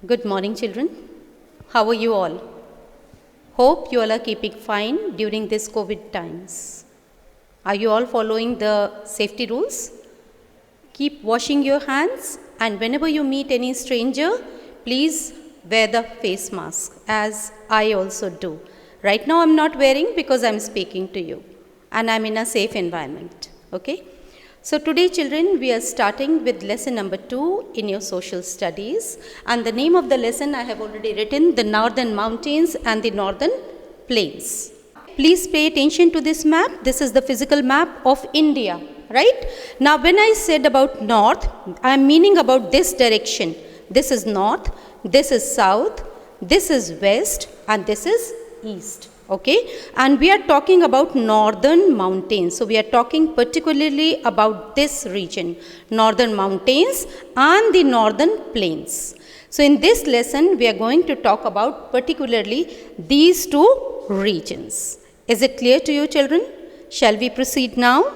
Good morning, children. How are you all? Hope you all are keeping fine during these COVID times. Are you all following the safety rules? Keep washing your hands, and whenever you meet any stranger, please wear the face mask, as I also do. Right now I'm not wearing because I'm speaking to you and I'm in a safe environment. Okay? So today, children, we are starting with lesson number 2 in your social studies, and the name of the lesson I have already written, the Northern Mountains and the Northern Plains. Please pay attention to this map. This is the physical map of India, right? Now when I said about north, I am meaning about this direction. This is north, this is south, this is west, and this is east. Okay, and we are talking about northern mountains. So we are talking particularly about this region, northern mountains and the northern plains. So in this lesson, we are going to talk about particularly these two regions. Is it clear to you, children? Shall we proceed now?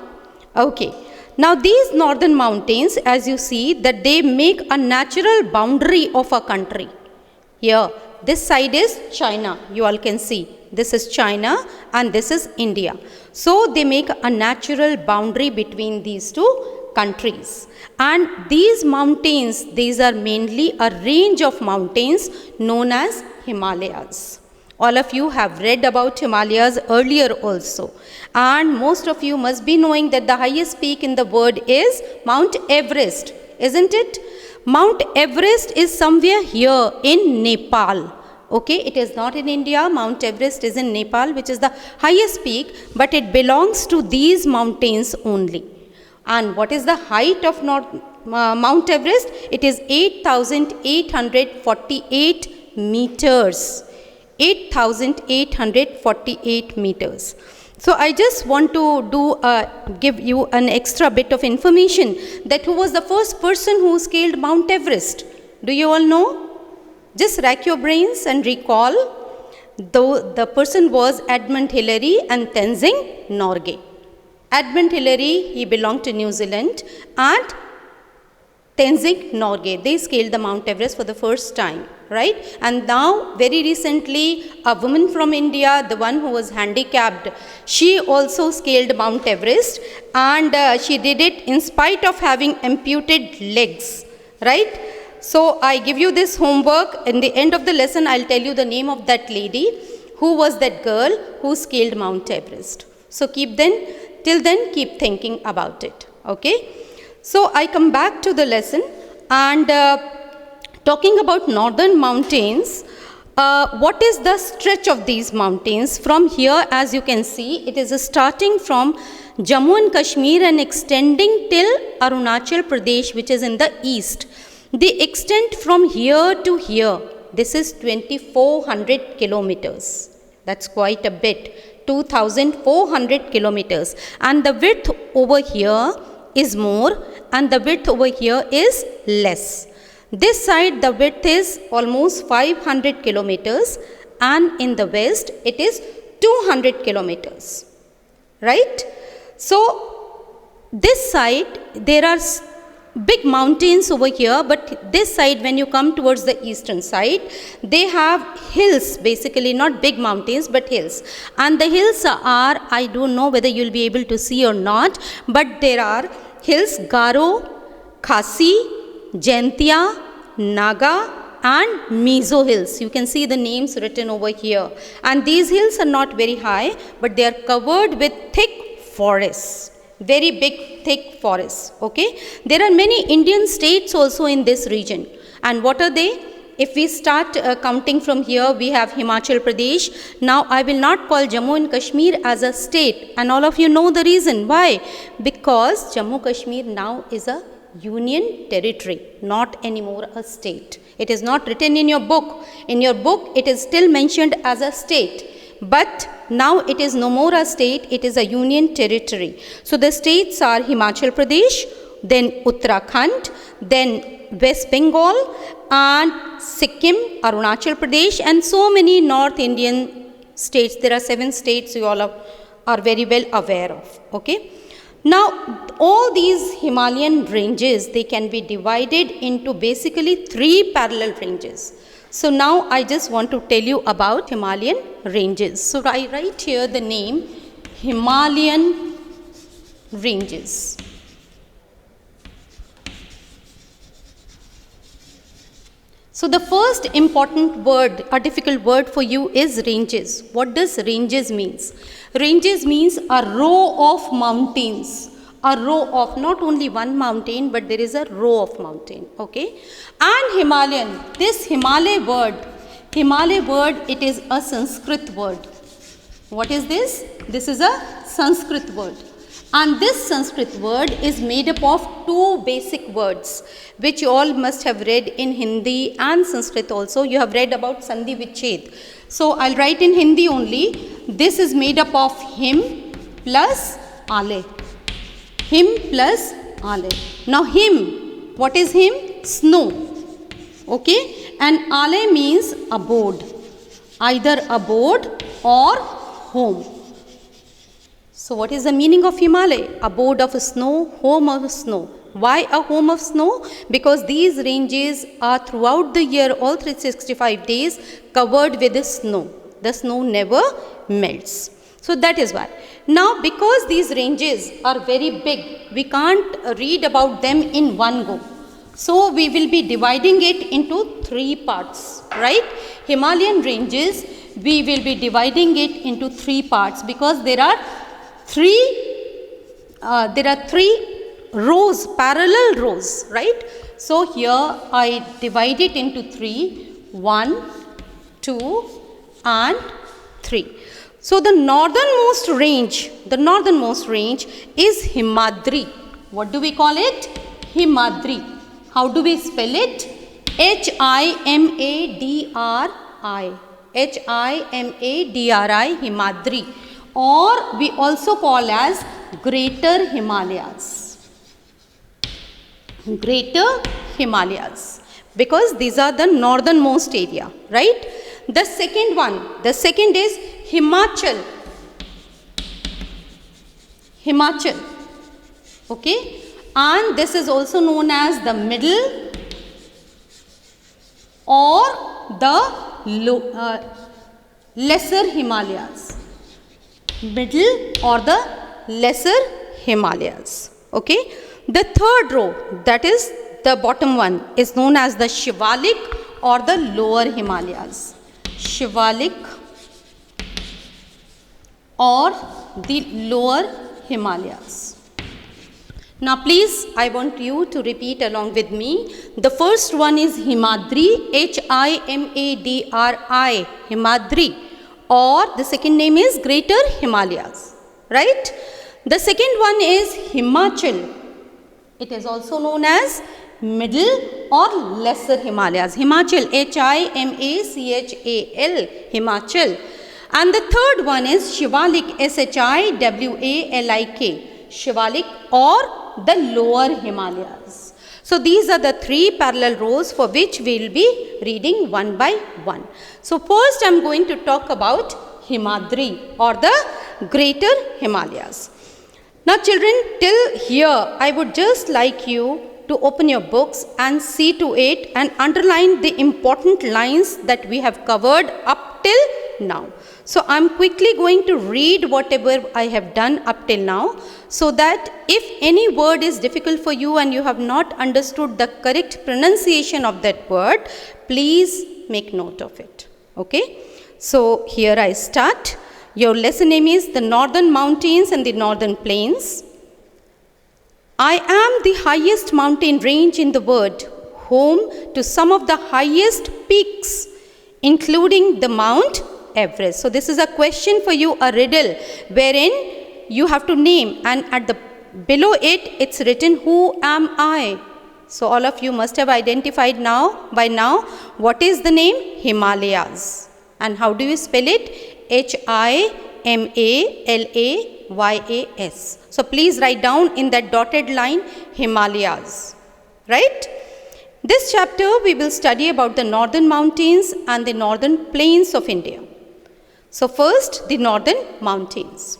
Okay. Now these northern mountains, as you see, that they make a natural boundary of a country. Here, this side is China, you all can see. This is China and this is India. So they make a natural boundary between these two countries. And these mountains, these are mainly a range of mountains known as Himalayas. All of you have read about Himalayas earlier also. And most of you must be knowing that the highest peak in the world is Mount Everest, isn't it? Mount Everest is somewhere here in Nepal. Okay, it is not in India. Mount Everest is in Nepal, which is the highest peak, but it belongs to these mountains only. And what is the height of Mount Everest? It is 8,848 meters. 8,848 meters. So I just want to give you an extra bit of information that who was the first person who scaled Mount Everest? Do you all know? Just rack your brains and recall. The person was Edmund Hillary and Tenzing Norgay. Edmund Hillary, he belonged to New Zealand, and Tenzing Norgay, they scaled the Mount Everest for the first time, right? And now, very recently, a woman from India, the one who was handicapped, she also scaled Mount Everest, and she did it in spite of having amputated legs, right? So I give you this homework. In the end of the lesson, I'll tell you the name of that lady, who was that girl who scaled Mount Everest. So till then, keep thinking about it, okay? So I come back to the lesson, and talking about northern mountains, what is the stretch of these mountains? From here, as you can see, it is starting from Jammu and Kashmir and extending till Arunachal Pradesh, which is in the east. The extent from here to here, this is 2,400 kilometers. That's quite a bit, 2,400 kilometers. And the width over here is more, and the width over here is less. This side, the width is almost 500 kilometers, and in the west, it is 200 kilometers, right? So, this side, there are big mountains over here, but this side, when you come towards the eastern side, they have hills, basically not big mountains but hills. And the hills are, I don't know whether you'll be able to see or not, but there are hills Garo, Khasi, Jaintia, Naga and Mizo hills. You can see the names written over here. And these hills are not very high, but they are covered with thick forests. Very big, thick forests, okay? There are many Indian states also in this region. And what are they? If we start counting from here, we have Himachal Pradesh. Now, I will not call Jammu and Kashmir as a state. And all of you know the reason. Why? Because Jammu Kashmir now is a union territory, not anymore a state. It is not written in your book. In your book, it is still mentioned as a state. But now it is no more a state, it is a union territory. So the states are Himachal Pradesh, then Uttarakhand, then West Bengal, and Sikkim, Arunachal Pradesh, and so many North Indian states. There are 7 states you all are very well aware of. Okay. Now, all these Himalayan ranges, they can be divided into basically 3 parallel ranges. So now I just want to tell you about Himalayan ranges. So I write here the name Himalayan ranges. So the first important word, a difficult word for you is ranges. What does ranges means? Ranges means a row of mountains. A row of not only one mountain, but there is a row of mountain. Okay? And Himalayan, this Himalaya word, it is a Sanskrit word. What is this? This is a Sanskrit word. And this Sanskrit word is made up of 2 basic words, which you all must have read in Hindi and Sanskrit also. You have read about Sandhi Vichhed. So I'll write in Hindi only. This is made up of him plus ale. Him plus ale. Now him, what is him? Snow. Okay? And ale means abode. Either abode or home. So what is the meaning of Himalaya? Abode of snow, home of snow. Why a home of snow? Because these ranges are throughout the year, all 365 days, covered with the snow. The snow never melts. So that is why. Now because these ranges are very big, we can't read about them in one go. So we will be dividing it into 3 parts, right? Himalayan ranges, we will be dividing it into 3 parts because there are 3 rows, parallel rows, right? So here I divide it into 3, 1, 2 and 3. So the northernmost range is Himadri. What do we call it? Himadri. How do we spell it? Himadri. Himadri, Himadri. Or we also call as Greater Himalayas. Greater Himalayas. Because these are the northernmost area, right? The second is Himachal. Himachal. Okay? And this is also known as the middle or the lesser Himalayas. Middle or the lesser Himalayas. Okay? The third row, that is the bottom one, is known as the Shivalik or the lower Himalayas. Shivalik or the lower Himalayas. Now please, I want you to repeat along with me. The first one is Himadri, Himadri, Himadri, or the second name is Greater Himalayas, right? The second one is Himachal. It is also known as middle or lesser Himalayas. Himachal, Himachal, Himachal. And the third one is Shivalik, Shiwalik, Shivalik or the lower Himalayas. So these are the 3 parallel rows for which we will be reading one by one. So first I am going to talk about Himadri or the Greater Himalayas. Now children, till here I would just like you to open your books and see to it and underline the important lines that we have covered up till now. So I am quickly going to read whatever I have done up till now, so that if any word is difficult for you and you have not understood the correct pronunciation of that word, please make note of it. Okay? So here I start. Your lesson name is the Northern Mountains and the Northern Plains. I am the highest mountain range in the world, home to some of the highest peaks, including the Mount Everest. So this is a question for you, a riddle, wherein you have to name, and at the below it, it's written, who am I? So all of you must have identified by now, what is the name? Himalayas. And how do you spell it? Himalayas. So please write down in that dotted line, Himalayas. Right? This chapter we will study about the northern mountains and the northern plains of India. So first, the northern mountains.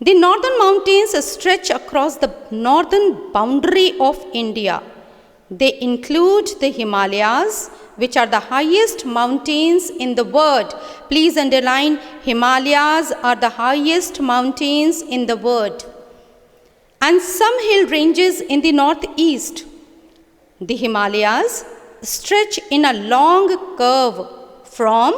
The northern mountains stretch across the northern boundary of India. They include the Himalayas, which are the highest mountains in the world. Please underline, Himalayas are the highest mountains in the world. And some hill ranges in the northeast. The Himalayas stretch in a long curve from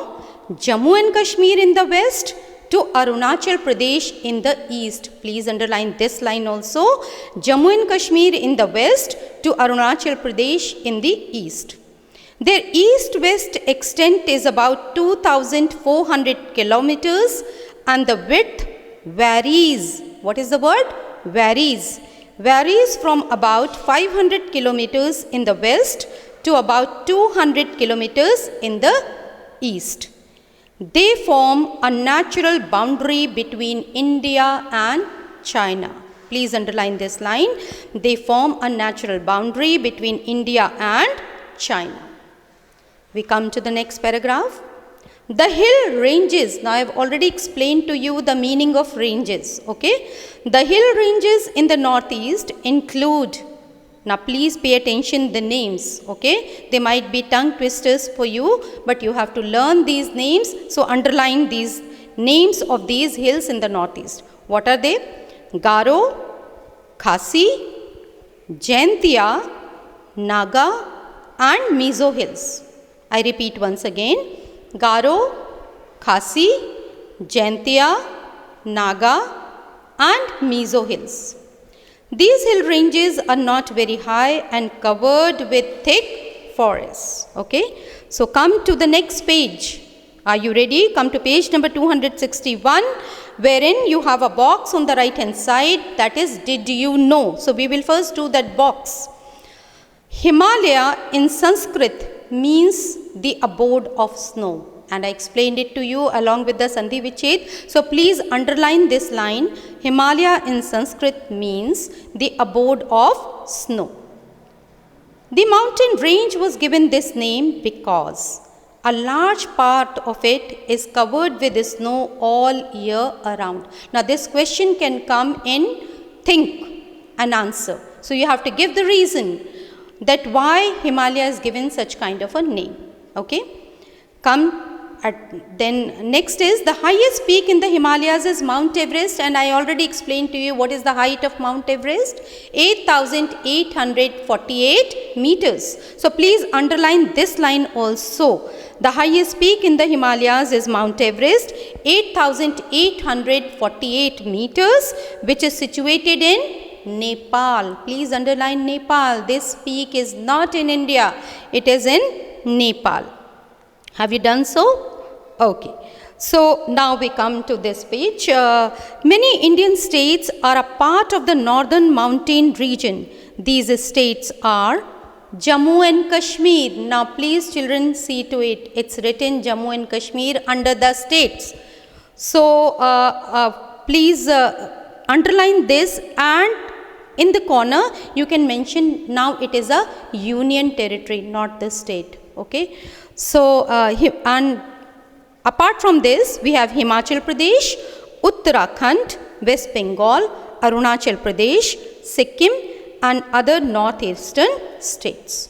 Jammu and Kashmir in the west to Arunachal Pradesh in the east. Please underline this line also. Jammu and Kashmir in the west to Arunachal Pradesh in the east. Their east-west extent is about 2,400 kilometers and the width varies. What is the word? Varies. Varies from about 500 kilometers in the west to about 200 kilometers in the east. They form a natural boundary between India and China. Please underline this line. They form a natural boundary between India and China. We come to the next paragraph. The hill ranges. Now I have already explained to you the meaning of ranges. Okay. The hill ranges in the northeast include. Now please pay attention the names. Okay. They might be tongue twisters for you, but you have to learn these names. So underline these names of these hills in the northeast. What are they? Garo, Khasi, Jaintia, Naga and Mizo hills. I repeat once again. Garo, Khasi, Jaintia, Naga and Mizo hills. These hill ranges are not very high and covered with thick forests. Okay. So come to the next page. Are you ready? Come to page number 261, wherein you have a box on the right hand side, that is, did you know? So we will first do that box. Himalaya in Sanskrit means the abode of snow, and I explained it to you along with the Sandhi Vichhed. So please underline this line. Himalaya in Sanskrit means the abode of snow. The mountain range was given this name because a large part of it is covered with snow all year around. Now this question can come in think and answer. So you have to give the reason that why Himalaya is given such kind of a name. Okay. Then next is the highest peak in the Himalayas is Mount Everest, and I already explained to you what is the height of Mount Everest. 8,848 meters. So please underline this line also. The highest peak in the Himalayas is Mount Everest, 8,848 meters, which is situated in Nepal. Please underline Nepal. This peak is not in India. It is in Nepal. Have you done so? Okay. So now we come to this page. Many Indian states are a part of the northern mountain region. These states are Jammu and Kashmir. Now please children see to it. It's written Jammu and Kashmir under the states. So please underline this, and in the corner you can mention now it is a union territory, not the state. Okay. So and apart from this we have Himachal Pradesh, Uttarakhand, West Bengal, Arunachal Pradesh, Sikkim and other northeastern states.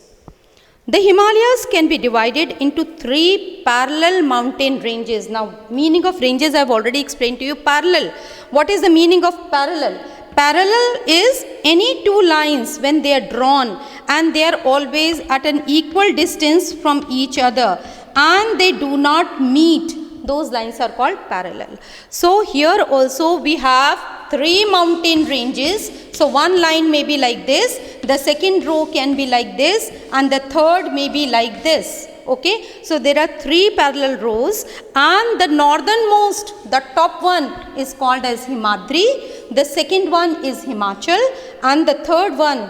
The Himalayas can be divided into 3 parallel mountain ranges. Now meaning of ranges I have already explained to you. Parallel. What is the meaning of parallel? Parallel is any 2 lines when they are drawn and they are always at an equal distance from each other and they do not meet. Those lines are called parallel. So here also we have 3 mountain ranges. So one line may be like this, the second row can be like this, and the third may be like this. Okay, so there are 3 parallel rows, and the northernmost, the top one is called as Himadri, the second one is Himachal, and the third one,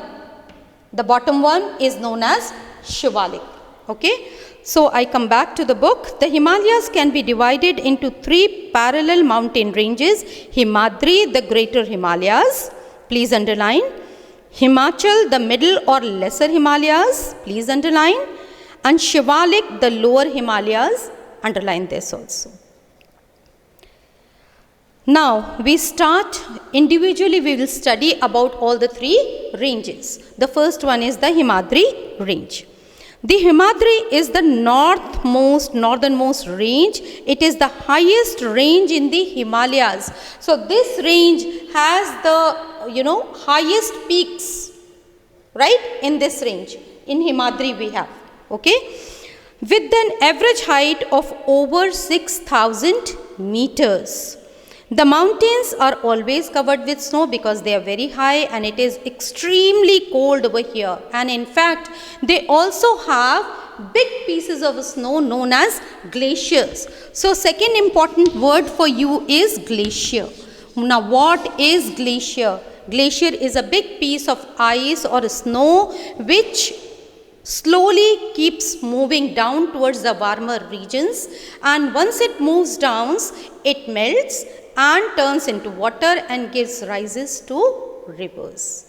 the bottom one, is known as Shivalik. Okay. So I come back to the book. The Himalayas can be divided into 3 parallel mountain ranges. Himadri, the greater Himalayas. Please underline. Himachal, the middle or lesser Himalayas. Please underline. And Shivalik, the lower Himalayas. Underline this also. Now we start individually, we will study about all the three ranges. The first one is the Himadri range. The Himadri is the northernmost range. It is the highest range in the Himalayas. So this range has the highest peaks, right, in this range. In Himadri we have, okay, with an average height of over 6,000 meters. The mountains are always covered with snow because they are very high and it is extremely cold over here. And in fact, they also have big pieces of snow known as glaciers. So second important word for you is glacier. Now what is glacier? Glacier is a big piece of ice or snow which slowly keeps moving down towards the warmer regions, and once it moves down, it melts and turns into water and gives rises to rivers.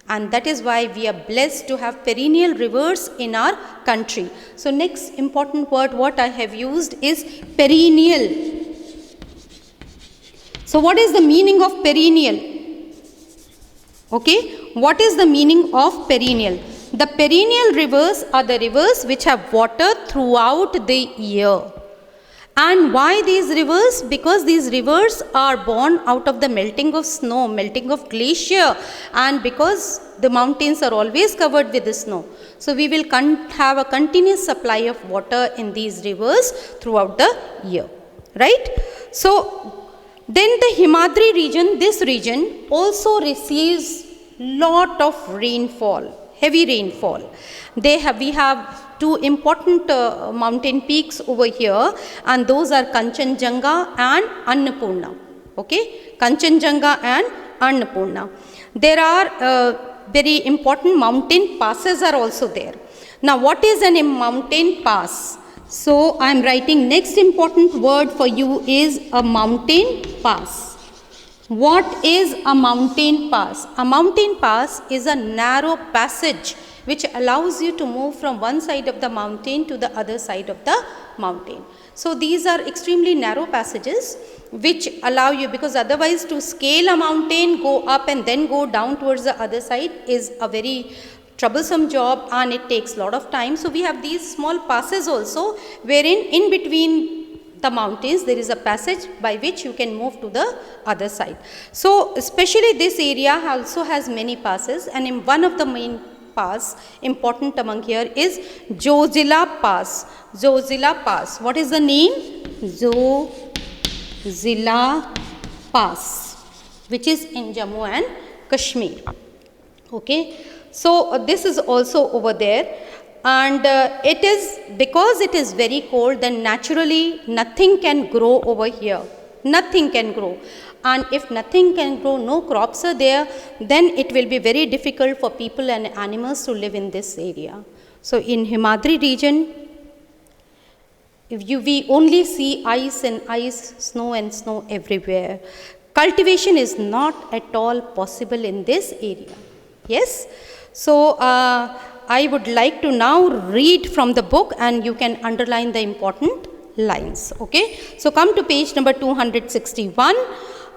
And that is why we are blessed to have perennial rivers in our country. So next important word what I have used is perennial. So what is the meaning of perennial? Okay, what is the meaning of perennial? The perennial rivers are the rivers which have water throughout the year. And why these rivers? Because these rivers are born out of the melting of snow, melting of glacier, and because the mountains are always covered with the snow. So we will have a continuous supply of water in these rivers throughout the year, right? So then the Himadri region, this region also receives lot of rainfall, heavy rainfall. We have two important mountain peaks over here, and those are Kanchenjunga and Annapurna. Okay, Kanchenjunga and Annapurna. There are very important mountain passes are also there. Now what is a mountain pass? So I am writing next important word for you is a mountain pass. What is a mountain pass? A mountain pass is a narrow passage which allows you to move from one side of the mountain to the other side of the mountain. So these are extremely narrow passages which allow you, because otherwise to scale a mountain, go up and then go down towards the other side is a very troublesome job and it takes a lot of time. So we have these small passes also, wherein in between the mountains there is a passage by which you can move to the other side. So especially this area also has many passes, and in one of the main pass important among here is Zojila Pass. Zojila Pass. What is the name? Zojila Pass, which is in Jammu and Kashmir. Okay, so this is also over there, and it is because it is very cold, then naturally nothing can grow over here. Nothing can grow. And if nothing can grow, no crops are there, then it will be very difficult for people and animals to live in this area. So in Himadri region, we only see ice and ice, snow and snow everywhere. Cultivation is not at all possible in this area. Yes? So I would like to now read from the book and you can underline the important lines. Okay? So come to page number 261.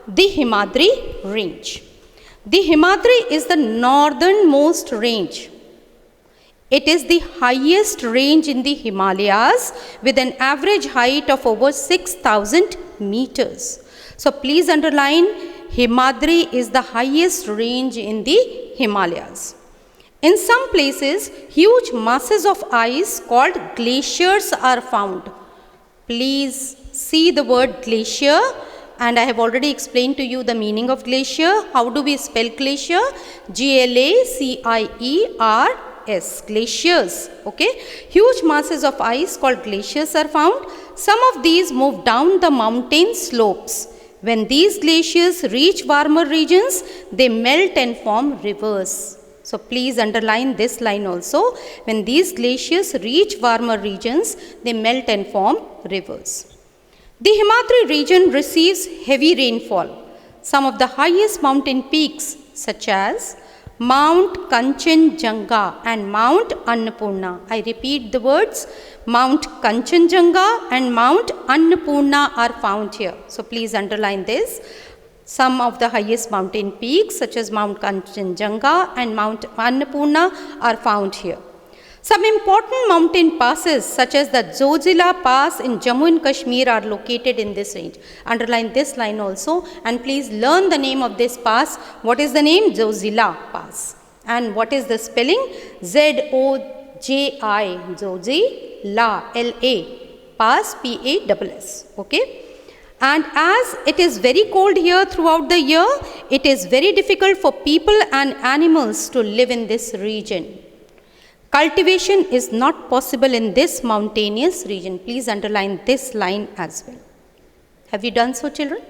The Himadri range. The Himadri is the northernmost range. It is the highest range in the Himalayas with an average height of over 6,000 meters. So please underline, Himadri is the highest range in the Himalayas. In some places, huge masses of ice called glaciers are found. Please see the word glacier. And I have already explained to you the meaning of glacier. How do we spell glacier? G-L-A-C-I-E-R-S. Glaciers. Okay. Huge masses of ice called glaciers are found. Some of these move down the mountain slopes. When these glaciers reach warmer regions, they melt and form rivers. So please underline this line also. When these glaciers reach warmer regions, they melt and form rivers. The Himadri region receives heavy rainfall. Some of the highest mountain peaks such as Mount Kanchenjunga and Mount Annapurna. I repeat the words, Mount Kanchenjunga and Mount Annapurna are found here. So please underline this. Some of the highest mountain peaks such as Mount Kanchenjunga and Mount Annapurna are found here. Some important mountain passes such as the Zojila Pass in Jammu and Kashmir are located in this range. Underline this line also and please learn the name of this pass. What is the name? Zojila Pass. And what is the spelling? Z-O-J-I, Zojila, L-A, Pass, P-A-S-S. Okay. And as it is very cold here throughout the year, it is very difficult for people and animals to live in this region. Cultivation is not possible in this mountainous region. Please underline this line as well. Have you done so, children?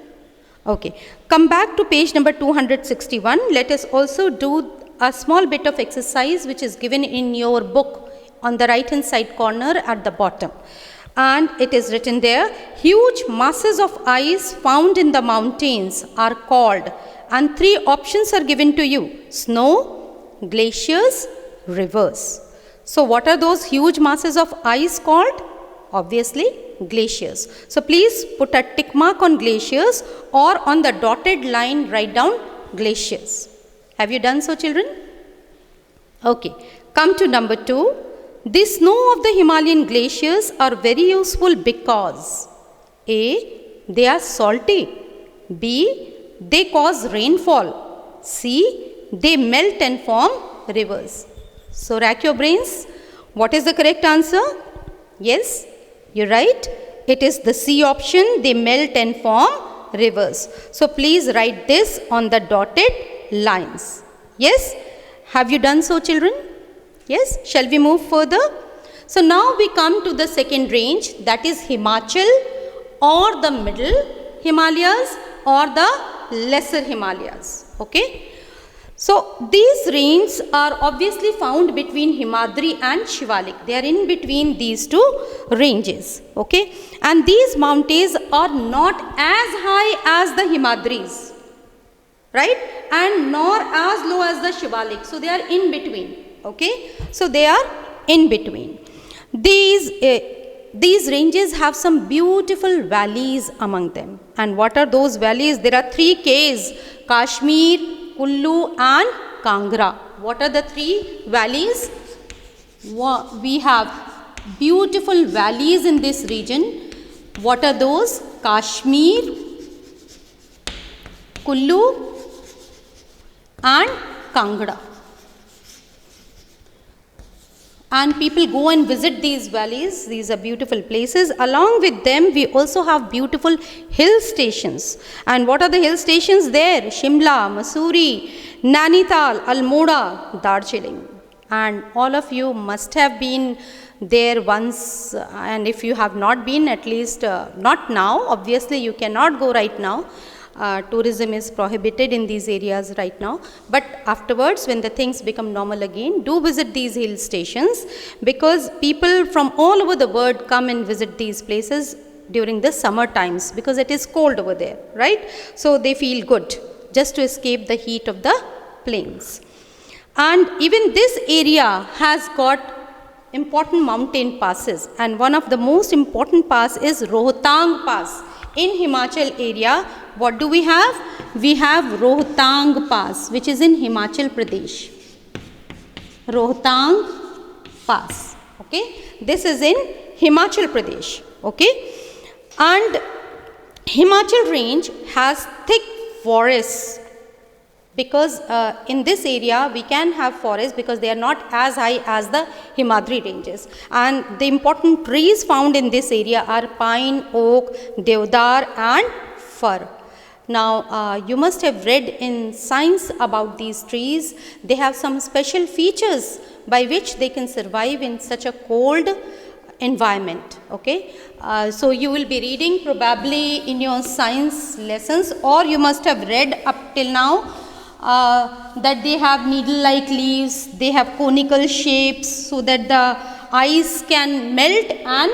Okay. Come back to page number 261. Let us also do a small bit of exercise which is given in your book on the right hand side corner at the bottom. And it is written there, huge masses of ice found in the mountains are called, and three options are given to you: snow, glaciers, rivers. So what are those huge masses of ice called? Obviously, glaciers. So please put a tick mark on glaciers, or on the dotted line write down glaciers. Have you done so, children? Okay. Come to number 2. The snow of the Himalayan glaciers are very useful because A. They are salty. B. They cause rainfall. C. They melt and form rivers. So rack your brains. What is the correct answer? Yes, you're right. It is the C option. They melt and form rivers. So please write this on the dotted lines. Yes. Have you done so, children? Yes. Shall we move further? So now we come to the second range, that is Himachal, or the middle Himalayas or the lesser Himalayas. Okay. So these ranges are obviously found between Himadri and Shivalik. They are in between these two ranges. Okay. And these mountains are not as high as the Himadris, right? And nor as low as the Shivalik. So they are in between. Okay. So they are in between. These ranges have some beautiful valleys among them. And what are those valleys? There are 3 Ks: Kashmir, Kullu and Kangra. What are the 3 valleys? We have beautiful valleys in this region. What are those? Kashmir, Kullu and Kangra. And people go and visit these valleys. These are beautiful places. Along with them, we also have beautiful hill stations. And what are the hill stations there? Shimla, Mussoorie, Nainital, Almora, Darjeeling. And all of you must have been there once. And if you have not been, at least not now. Obviously, you cannot go right now. Tourism is prohibited in these areas right now, but afterwards when the things become normal again, do visit these hill stations, because people from all over the world come and visit these places during the summer times, because it is cold over there, right? So they feel good just to escape the heat of the plains. And even this area has got important mountain passes, and one of the most important pass is Rohtang Pass. In Himachal area, what do we have? We have Rohtang Pass, which is in Himachal Pradesh. Rohtang Pass. Okay. This is in Himachal Pradesh. Okay. And Himachal range has thick forests, because in this area we can have forests because they are not as high as the Himadri ranges. And the important trees found in this area are pine, oak, deodar and fir. Now you must have read in science about these trees. They have some special features by which they can survive in such a cold environment. Okay. So you will be reading probably in your science lessons, or you must have read up till now that they have needle-like leaves, they have conical shapes so that the ice can melt and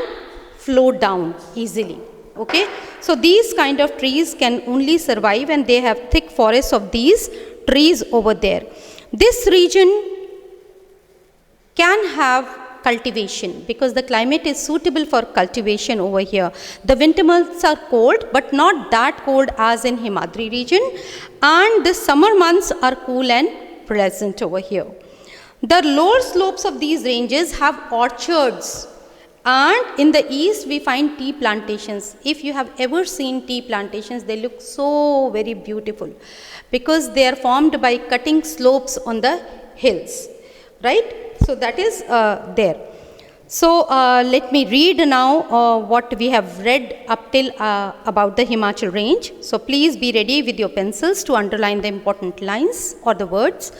float down easily. Okay. So these kind of trees can only survive, and they have thick forests of these trees over there. This region can have cultivation because the climate is suitable for cultivation over here. The winter months are cold, but not that cold as in Himadri region, and the summer months are cool and pleasant over here. The lower slopes of these ranges have orchards, and in the east we find tea plantations. If you have ever seen tea plantations, they look so very beautiful because they are formed by cutting slopes on the hills, right? So that is there. So let me read now what we have read up till about the Himachal range. So please be ready with your pencils to underline the important lines or the words.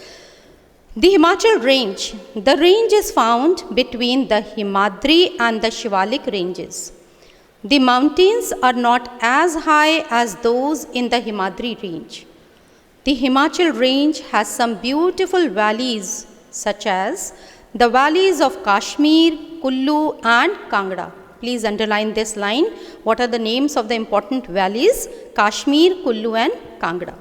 The Himachal range. The range is found between the Himadri and the Shivalik ranges. The mountains are not as high as those in the Himadri range. The Himachal range has some beautiful valleys such as the valleys of Kashmir, Kullu and Kangra. Please underline this line. What are the names of the important valleys? Kashmir, Kullu and Kangra.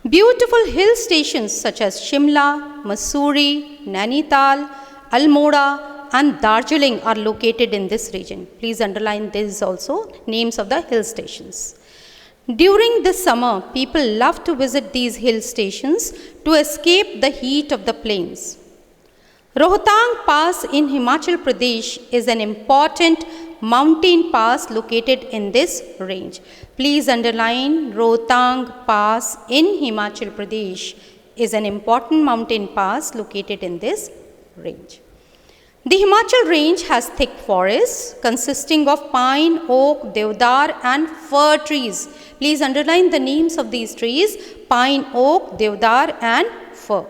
Beautiful hill stations such as Shimla, Mussoorie, Nainital, Almora and Darjeeling are located in this region. Please underline these also, names of the hill stations. During the summer, people love to visit these hill stations to escape the heat of the plains. Rohtang Pass in Himachal Pradesh is an important mountain pass located in this range. Please underline Rohtang Pass in Himachal Pradesh is an important mountain pass located in this range. The Himachal range has thick forests consisting of pine, oak, deodar and fir trees. Please underline the names of these trees: pine, oak, deodar and fir.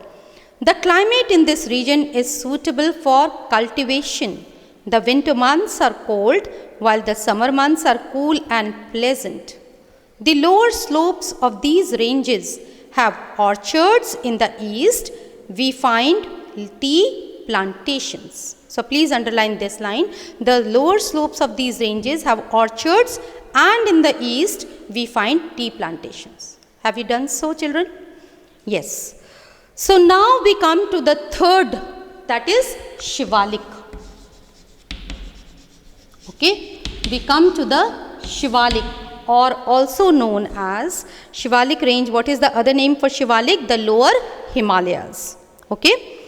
The climate in this region is suitable for cultivation. The winter months are cold while the summer months are cool and pleasant. The lower slopes of these ranges have orchards. In the east, we find tea plantations. So please underline this line. The lower slopes of these ranges have orchards and in the east we find tea plantations. Have you done so, children? Yes. So now we come to the third, that is Shivalik. Okay, we come to the Shivalik, or also known as Shivalik range. What is the other name for Shivalik? The lower Himalayas. Okay.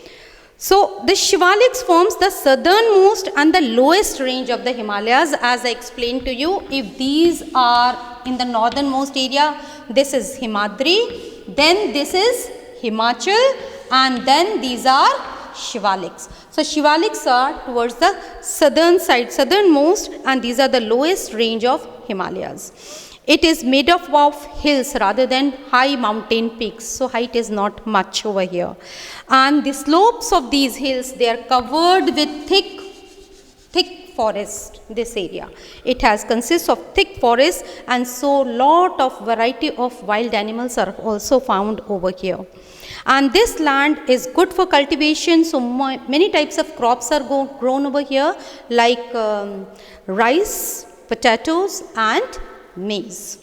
So the Shivaliks forms the southernmost and the lowest range of the Himalayas, as I explained to you. If these are in the northernmost area, this is Himadri, then this is Himachal, and then these are Shivaliks. So Shivaliks are towards the southern side, southernmost, and these are the lowest range of Himalayas. It is made up of hills rather than high mountain peaks. So height is not much over here. And the slopes of these hills, they are covered with thick forest, this area. It consists of thick forest, and so lot of variety of wild animals are also found over here. And this land is good for cultivation, so many types of crops are grown over here, like rice, potatoes and maize.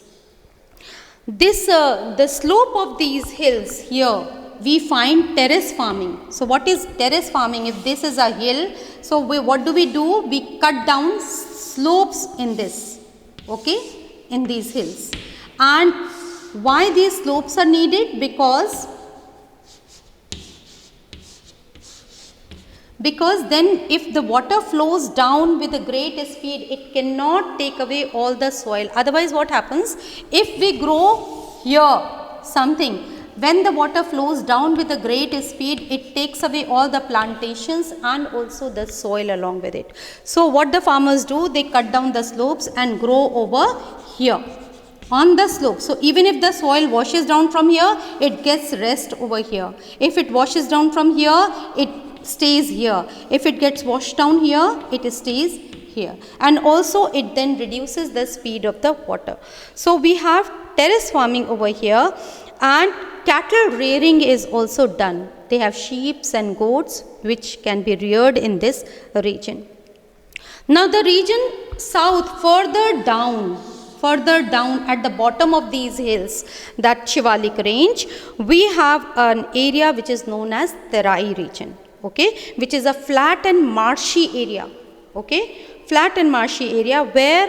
The slope of these hills here, we find terrace farming. So what is terrace farming? If this is a hill, so what do? We cut down slopes in this, okay, in these hills. And why these slopes are needed? Because then if the water flows down with a great speed, it cannot take away all the soil. Otherwise what happens? If we grow here something, when the water flows down with a great speed, it takes away all the plantations and also the soil along with it. So what the farmers do, they cut down the slopes and grow over here on the slope. So even if the soil washes down from here, it gets rest over here. If it washes down from here, it stays here. If it gets washed down here, it stays here. And also it then reduces the speed of the water. So we have terrace farming over here, and cattle rearing is also done. They have sheep and goats which can be reared in this region. Now the region south, further down further down at the bottom of these hills, that Shivalik range, we have an area which is known as Terai region, okay, which is a flat and marshy area, okay, flat and marshy area where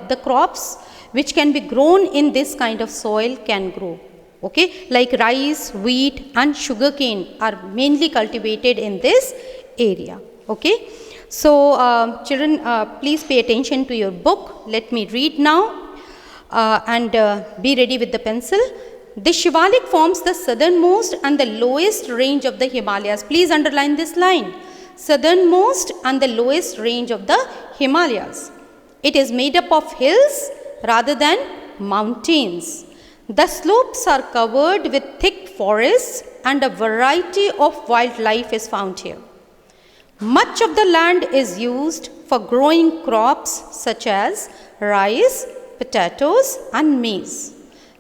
the crops which can be grown in this kind of soil can grow, okay, like rice, wheat and sugarcane are mainly cultivated in this area, okay. So, children, please pay attention to your book. Let me read now and be ready with the pencil. The Shivalik forms the southernmost and the lowest range of the Himalayas. Please underline this line. Southernmost and the lowest range of the Himalayas. It is made up of hills rather than mountains. The slopes are covered with thick forests and a variety of wildlife is found here. Much of the land is used for growing crops such as rice, potatoes and maize.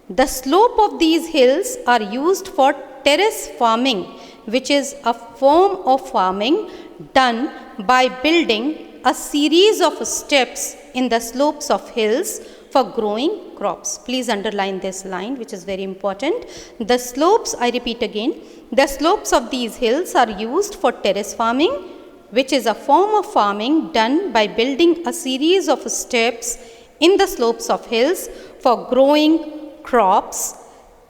The slope of these hills are used for terrace farming, which is a form of farming done by building a series of steps in the slopes of hills for growing crops. Please underline this line, which is very important. The slopes, I repeat again, the slopes of these hills are used for terrace farming, which is a form of farming done by building a series of steps in the slopes of hills for growing crops.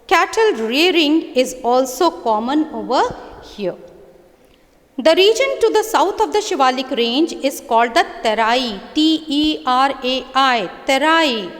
Cattle rearing is also common over here. The region to the south of the Shivalik range is called the Terai, T-E-R-A-I, Terai.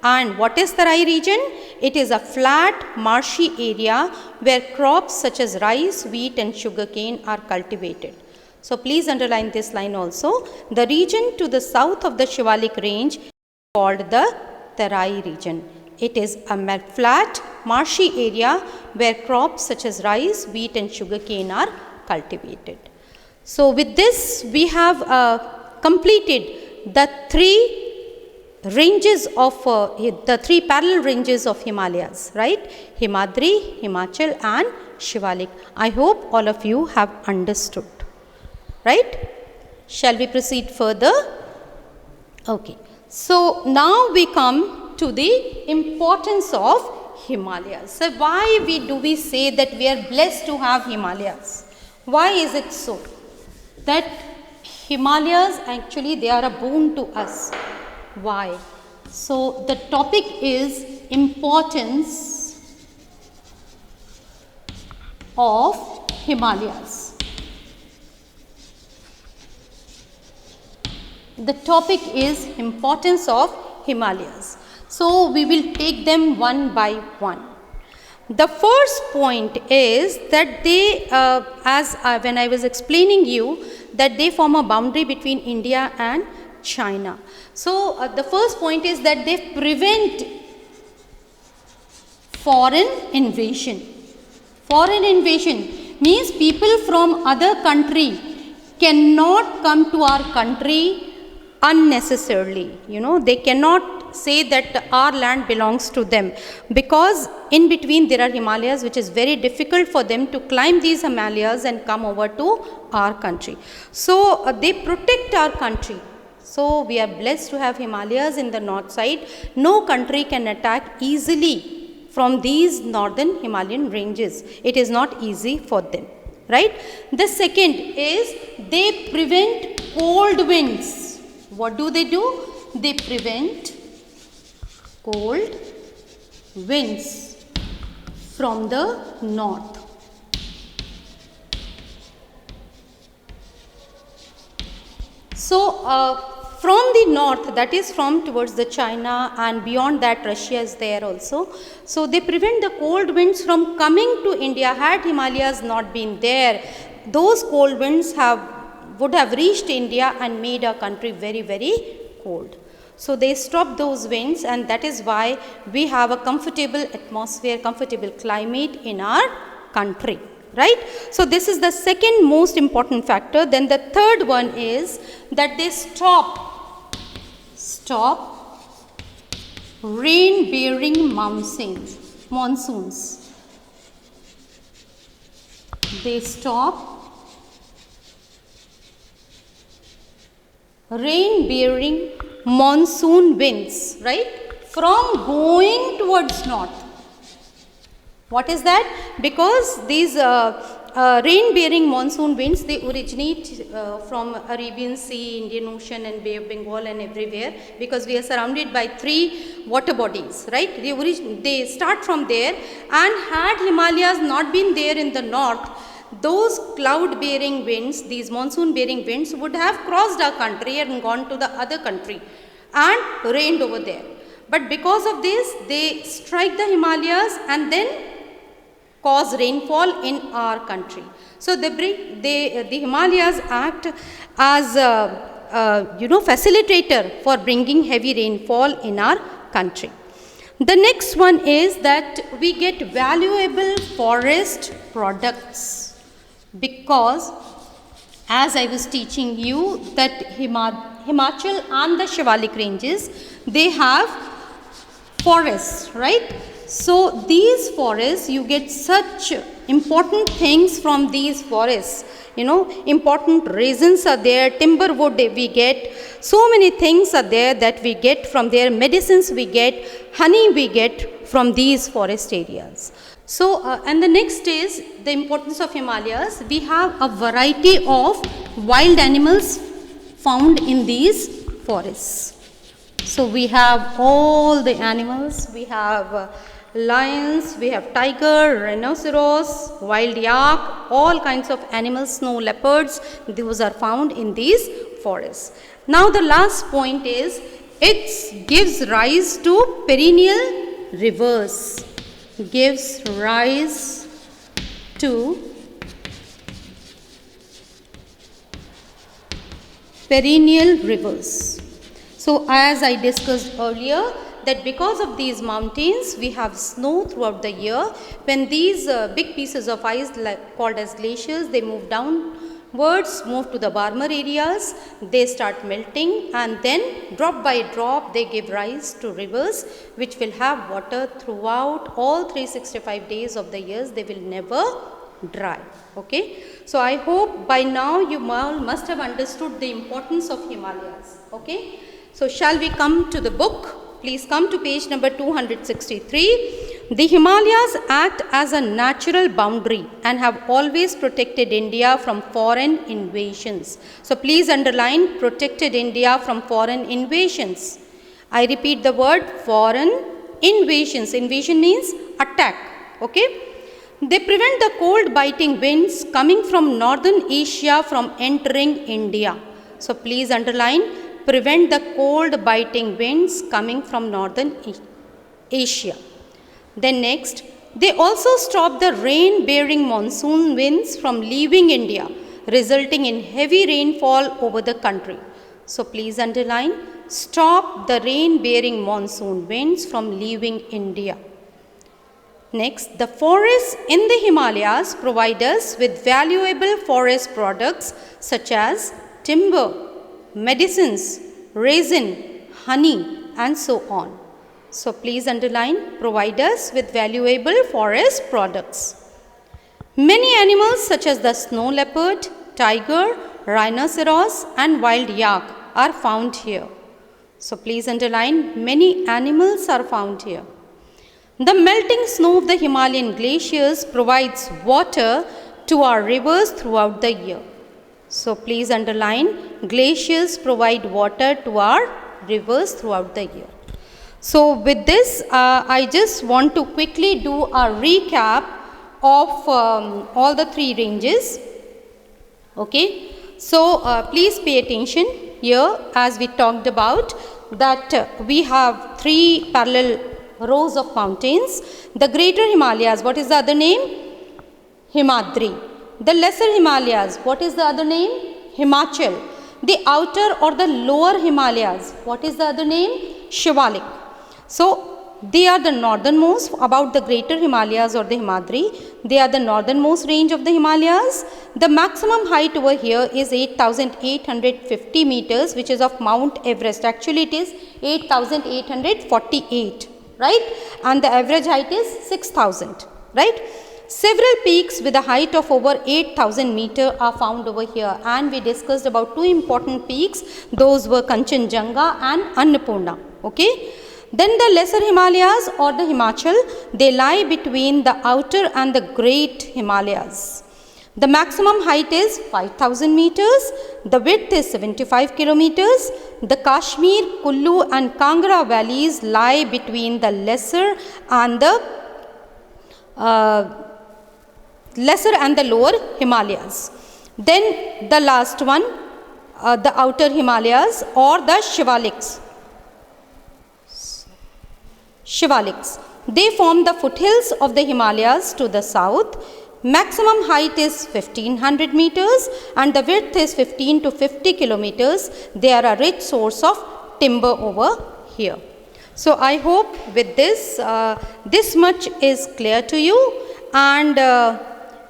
And what is Terai region? It is a flat, marshy area where crops such as rice, wheat and sugarcane are cultivated. So, please underline this line also. The region to the south of the Shivalik range is called the Terai region. It is a flat, marshy area where crops such as rice, wheat and sugarcane are cultivated. So, with this we have completed the three ranges of the three parallel ranges of Himalayas, right? Himadri, Himachal and Shivalik. I hope all of you have understood. Right? Shall we proceed further? Okay. So, now we come to the importance of Himalayas. So, why do we say that we are blessed to have Himalayas? Why is it so? That Himalayas actually they are a boon to us. Why? So, the topic is importance of Himalayas. The topic is importance of Himalayas. So, we will take them one by one. The first point is that they, when I was explaining you, that they form a boundary between India and China. So, the first point is that they prevent foreign invasion. Foreign invasion means people from other country cannot come to our country unnecessarily. You know, they cannot say that our land belongs to them, because in between there are Himalayas, which is very difficult for them to climb these Himalayas and come over to our country. So, they protect our country. So, we are blessed to have Himalayas in the north side. No country can attack easily from these northern Himalayan ranges. It is not easy for them, right? The second is they prevent cold winds. What do? They prevent cold winds from the north. So, from the north, that is from towards the China and beyond that Russia is there also. So, they prevent the cold winds from coming to India. Had Himalayas not been there, those cold winds would have reached India and made our country very, very cold. So, they stop those winds, and that is why we have a comfortable atmosphere, comfortable climate in our country, right? So, this is the second most important factor. Then the third one is that they stop rain bearing monsoons. They stop rain bearing monsoon winds, right, from going towards north. What is that? Because these rain-bearing monsoon winds, they originate from Arabian Sea, Indian Ocean and Bay of Bengal and everywhere, because we are surrounded by 3 water bodies, right? They start from there, and had Himalayas not been there in the north, those cloud-bearing winds, these monsoon-bearing winds would have crossed our country and gone to the other country and rained over there. But because of this, they strike the Himalayas and then cause rainfall in our country. So the Himalayas act as a facilitator for bringing heavy rainfall in our country. The next one is that we get valuable forest products, because as I was teaching you that Himachal and the Shivalik ranges, they have forests, right? So these forests, you get such important things from these forests. Important resins are there, timber wood we get, so many things are there that we get from there, medicines we get, honey we get from these forest areas. So, and the next is the importance of Himalayas. We have a variety of wild animals found in these forests. So we have all the animals, we have lions, we have tiger, rhinoceros, wild yak, all kinds of animals, snow leopards, those are found in these forests. Now the last point is, it gives rise to perennial rivers, gives rise to perennial rivers. So as I discussed earlier, that because of these mountains, we have snow throughout the year. When these big pieces of ice called as glaciers, they move downwards, move to the warmer areas, they start melting, and then drop by drop they give rise to rivers which will have water throughout all 365 days of the years. They will never dry. Okay. So I hope by now you all must have understood the importance of Himalayas. Okay. So shall we come to the book? Please come to page number 263. The Himalayas act as a natural boundary and have always protected India from foreign invasions. So please underline protected India from foreign invasions. I repeat the word foreign invasions. Invasion means attack. Okay. They prevent the cold biting winds coming from northern Asia from entering India. So please underline, prevent the cold biting winds coming from northern Asia. Then next, they also stop the rain bearing monsoon winds from leaving India, resulting in heavy rainfall over the country. So please underline, stop the rain bearing monsoon winds from leaving India. Next, the forests in the Himalayas provide us with valuable forest products such as timber, medicines, resin, honey, and so on. So please underline, provide us with valuable forest products. Many animals such as the snow leopard, tiger, rhinoceros, and wild yak are found here. So please underline, many animals are found here. The melting snow of the Himalayan glaciers provides water to our rivers throughout the year. So please underline, glaciers provide water to our rivers throughout the year. So with this, I just want to quickly do a recap of all the 3 ranges. Okay. So please pay attention here as we talked about that we have 3 parallel rows of mountains. The greater Himalayas, what is the other name? Himadri. The lesser Himalayas, what is the other name? Himachal. The outer or the lower Himalayas, what is the other name? Shivalik. So they are the northernmost, about the greater Himalayas or the Himadri. They are the northernmost range of the Himalayas. The maximum height over here is 8,850 meters, which is of Mount Everest. Actually it is 8,848, right? And the average height is 6,000, right? Several peaks with a height of over 8,000 meters are found over here, and we discussed about 2 important peaks. Those were Kanchenjunga and Annapurna. Okay. Then the lesser Himalayas or the Himachal, they lie between the outer and the great Himalayas. The maximum height is 5,000 meters, the width is 75 kilometers. The Kashmir, Kullu and Kangra valleys lie between the lesser and the lower Himalayas. Then the last one, the outer Himalayas or the Shivaliks. They form the foothills of the Himalayas to the south. Maximum height is 1500 meters and the width is 15 to 50 kilometers. They are a rich source of timber over here. So I hope with this, this much is clear to you, and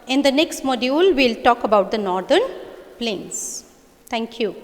in the next module we'll talk about the northern plains. Thank you.